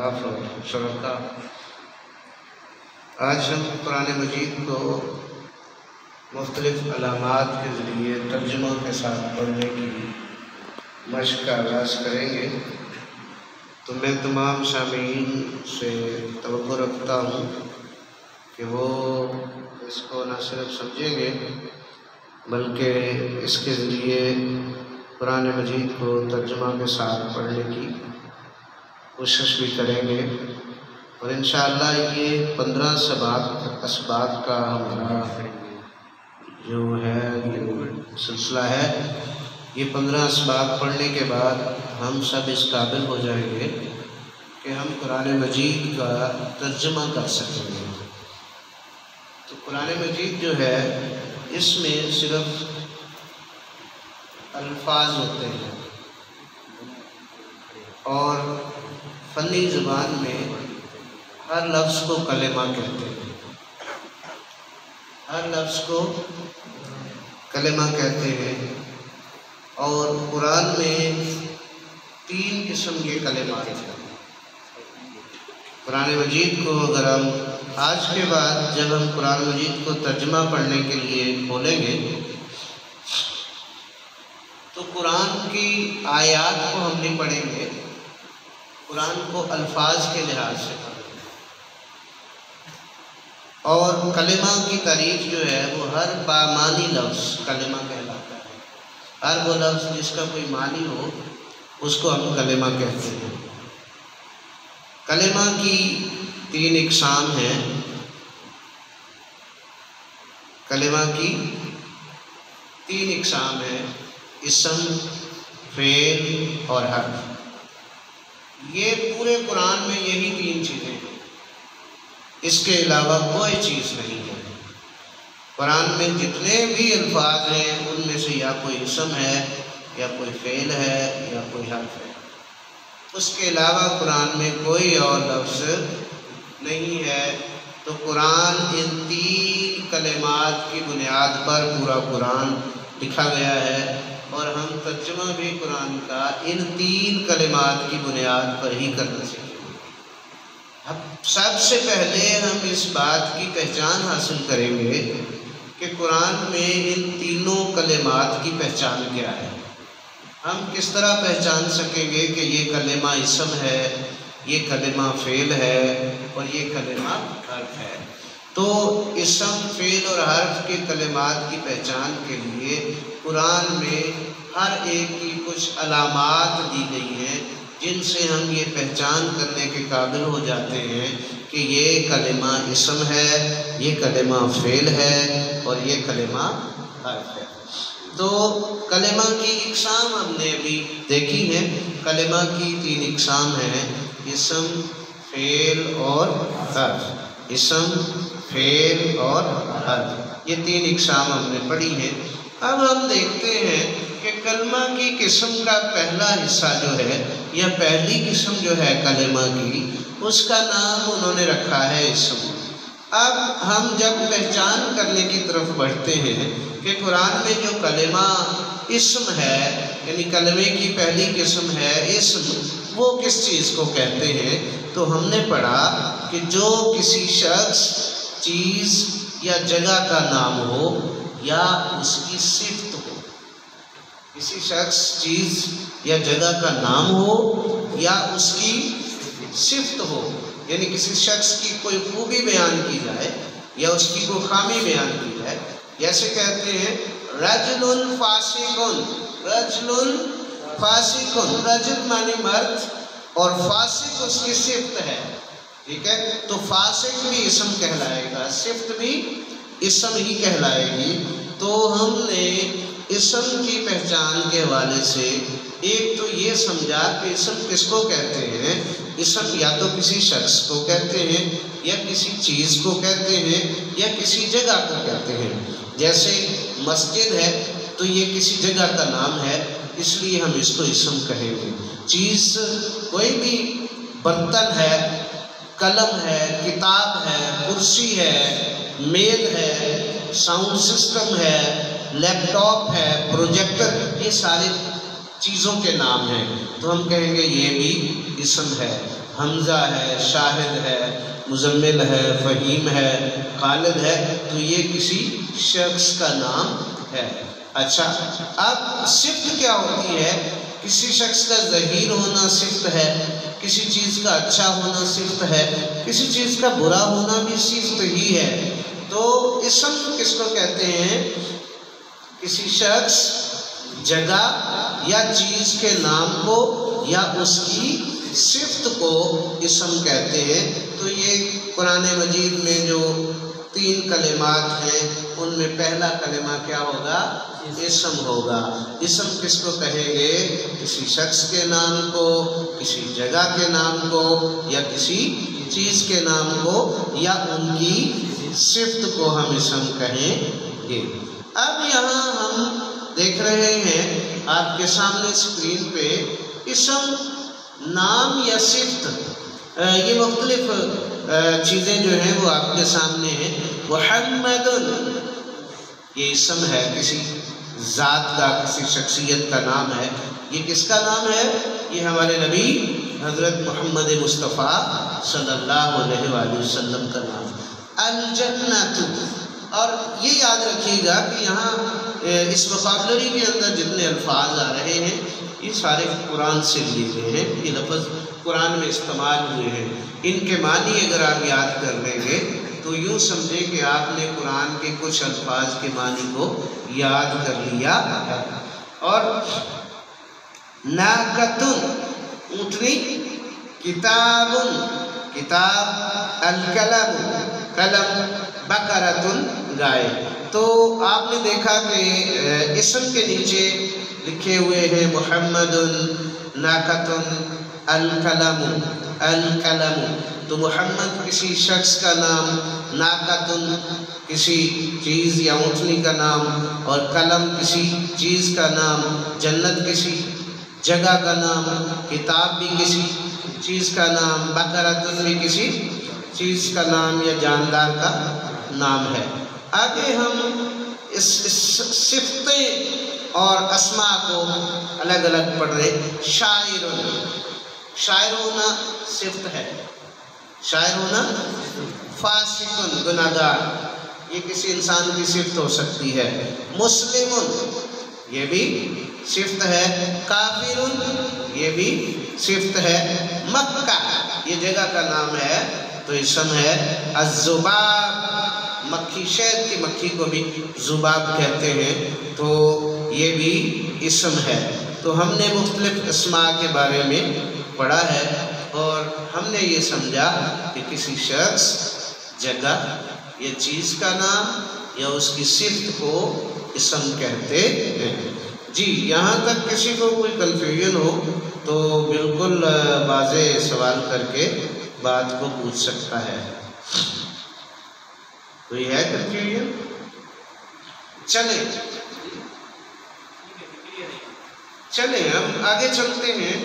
اضلاف اور شرکا، آج ہم قرآن مجید کو مختلف علامات کے ذریعے ترجمہ کے ساتھ پڑھنے کی مشق کا آغاز کریں گے۔ تو میں تمام سامعین سے توقع رکھتا ہوں کہ وہ اس کو نہ صرف سمجھیں گے بلکہ اس کے ذریعے قرآن مجید کو ترجمہ کے ساتھ پڑھنے کی کوشش بھی کریں گے، اور انشاءاللہ یہ 15 اسباق کا ہمارا جو ہے یہ سلسلہ ہے۔ یہ 15 اسباق پڑھنے کے بعد ہم سب اس قابل ہو جائیں گے کہ ہم قرآن مجید کا ترجمہ کر سکیں گے۔ تو قرآن مجید جو ہے اس میں صرف الفاظ ہوتے ہیں، اور فنی زبان میں ہر لفظ کو کلمہ کہتے ہیں، ہر لفظ کو کلمہ کہتے ہیں۔ اور قرآن میں 3 قسم کے کلمات ہیں۔ قرآن مجید کو اگر ہم آج کے بعد جب ہم قرآن مجید کو ترجمہ پڑھنے کے لیے کھولیں گے تو قرآن کی آیات کو ہم نہیں پڑھیں گے، قرآن کو الفاظ کے لحاظ سے پڑھیں گے۔ اور کلمہ کی تعریف جو ہے وہ ہر بامعنی لفظ کلمہ کہلاتا ہے۔ ہر وہ لفظ جس کا کوئی معنی ہو اس کو ہم کلمہ کہتے ہیں۔ کلمہ کی 3 اقسام ہیں۔ کلمہ کی 3 اقسام ہیں: اسم، فعل اور حرف۔ یہ پورے قرآن میں یہی 3 چیزیں ہیں، اس کے علاوہ کوئی چیز نہیں ہے۔ قرآن میں جتنے بھی الفاظ ہیں ان میں سے یا کوئی اسم ہے یا کوئی فعل ہے یا کوئی حرف ہے، اس کے علاوہ قرآن میں کوئی اور لفظ نہیں ہے۔ تو قرآن ان 3 کلمات کی بنیاد پر پورا قرآن لکھا گیا ہے، اور ہم ترجمہ بھی قرآن کا ان 3 کلمات کی بنیاد پر ہی کرنا سیکھیں گے۔ اب سب سے پہلے ہم اس بات کی پہچان حاصل کریں گے کہ قرآن میں ان 3 کلمات کی پہچان کیا ہے۔ ہم کس طرح پہچان سکیں گے کہ یہ کلمہ اسم ہے، یہ کلمہ فعل ہے اور یہ کلمہ حرف ہے؟ تو اسم، فعل اور حرف کے کلمات کی پہچان کے لیے قرآن میں ہر ایک کی کچھ علامات دی گئی ہیں، جن سے ہم یہ پہچان کرنے کے قابل ہو جاتے ہیں کہ یہ کلمہ اسم ہے، یہ کلمہ فعل ہے اور یہ کلمہ حرف ہے۔ تو کلمہ کی اقسام ہم نے ابھی دیکھی ہیں۔ کلمہ کی 3 اقسام ہیں: اسم، فعل اور حرف۔ اسم، فعل اور حرف، یہ 3 اقسام ہم نے پڑھی ہیں۔ اب ہم دیکھتے ہیں کہ کلمہ کی قسم کا پہلا حصہ جو ہے یا پہلی قسم جو ہے کلمہ کی، اس کا نام انہوں نے رکھا ہے اسم۔ اب ہم جب پہچان کرنے کی طرف بڑھتے ہیں کہ قرآن میں جو کلمہ اسم ہے، یعنی کلمے کی پہلی قسم ہے اسم، وہ کس چیز کو کہتے ہیں، تو ہم نے پڑھا کہ جو کسی شخص، چیز یا جگہ کا نام ہو یا اس کی صفت ہو۔ کسی شخص، چیز یا جگہ کا نام ہو یا اس کی صفت ہو، یعنی کسی شخص کی کوئی خوبی بیان کی جائے یا اس کی کوئی خامی بیان کی جائے۔ جیسے کہتے ہیں رجل فاسق، رجل فاسق، رجل معنی مرد اور فاسق اس کی صفت ہے، ٹھیک ہے؟ تو فاسق بھی اسم کہلائے گا، صفت بھی اسم ہی کہلائے گی۔ تو ہم نے اسم کی پہچان کے حوالے سے ایک تو یہ سمجھا کہ اسم کس کو کہتے ہیں۔ اسم یا تو کسی شخص کو کہتے ہیں یا کسی چیز کو کہتے ہیں یا کسی جگہ کو کہتے ہیں۔ جیسے مسجد ہے تو یہ کسی جگہ کا نام ہے، اس لیے ہم اس کو اسم کہیں گے۔ چیز کوئی بھی برتن ہے، قلم ہے، کتاب ہے، کرسی ہے، میز ہے، ساؤنڈ سسٹم ہے، لیپ ٹاپ ہے، پروجیکٹر، یہ سارے چیزوں کے نام ہیں، تو ہم کہیں گے یہ بھی اسم ہے۔ حمزہ ہے، شاہد ہے، مزمل ہے، فہیم ہے، خالد ہے، تو یہ کسی شخص کا نام ہے۔ اچھا، اب صفت کیا ہوتی ہے؟ کسی شخص کا ظہیر ہونا صفت ہے، کسی چیز کا اچھا ہونا صفت ہے، کسی چیز کا برا ہونا بھی صفت ہی ہے۔ تو اسم کس کو کہتے ہیں؟ کسی شخص، جگہ یا چیز کے نام کو یا اس کی صفت کو اسم کہتے ہیں۔ تو یہ قرآن مجید میں جو 3 کلمات ہیں ان میں پہلا کلمہ کیا ہوگا؟ اسم ہوگا۔ اسم کس کو کہیں گے؟ کسی شخص کے نام کو، کسی جگہ کے نام کو، یا کسی چیز کے نام کو، یا ان کی صفت کو ہم اسم کہیں گے۔ اب یہاں ہم دیکھ رہے ہیں آپ کے سامنے اسکرین پہ اسم، نام یا صفت، یہ مختلف چیزیں جو ہیں وہ آپ کے سامنے ہیں۔ محمد، یہ اسم ہے، کسی ذات کا، کسی شخصیت کا نام ہے۔ یہ کس کا نام ہے؟ یہ ہمارے نبی حضرت محمد مصطفیٰ صلی اللہ علیہ وآلہ وسلم کا نام۔ الجنت، اور یہ یاد رکھیے گا کہ یہاں اس وکابلری کے اندر جتنے الفاظ آ رہے ہیں یہ سارے قرآن سے لیے گئے ہیں، یہ لفظ قرآن میں استعمال ہوئے ہیں۔ ان کے معنی اگر آپ یاد کر لیں گے تو یوں سمجھیں کہ آپ نے قرآن کے کچھ الفاظ کے معنی کو یاد کر لیا۔ اور ناقتن، اونٹنی، کتابن، کتاب، القلم، قلم، بقرتن، گائے۔ تو آپ نے دیکھا کہ اسم کے نیچے لکھے ہوئے ہیں محمد، ناقتن، القلم، القلم۔ تو محمد کسی شخص کا نام، ناقتن کسی چیز یا اونٹنی کا نام، اور قلم کسی چیز کا نام، جنت کسی جگہ کا نام، کتاب بھی کسی چیز کا نام، بقرۃ بھی کسی چیز کا نام یا جاندار کا نام ہے۔ آگے ہم اس صفتیں اور اسماء کو الگ الگ پڑھ رہے۔ شاعر، شاعر ہونا صفت ہے، شاعر ہونا۔ فاسق، گناہگار، یہ کسی انسان کی صفت ہو سکتی ہے۔ مسلم، یہ بھی صفت ہے۔ کافر، یہ بھی صفت ہے۔ مکہ، یہ جگہ کا نام ہے تو اسم ہے۔ الذباب، مکھی، شہد کی مکھی کو بھی ذباب کہتے ہیں تو یہ بھی اسم ہے۔ تو ہم نے مختلف اسماء کے بارے میں پڑھا ہے اور ہم نے یہ سمجھا کہ کسی شخص، جگہ یا چیز کا نام یا اس کی صفت کو اسم کہتے ہیں۔ جی، یہاں تک کسی کو کوئی کنفیوژن ہو تو بالکل واضح سوال کر کے بات کو پوچھ سکتا ہے۔ کوئی ہے کنفیوژن؟ چلیں ہم آگے چلتے ہیں۔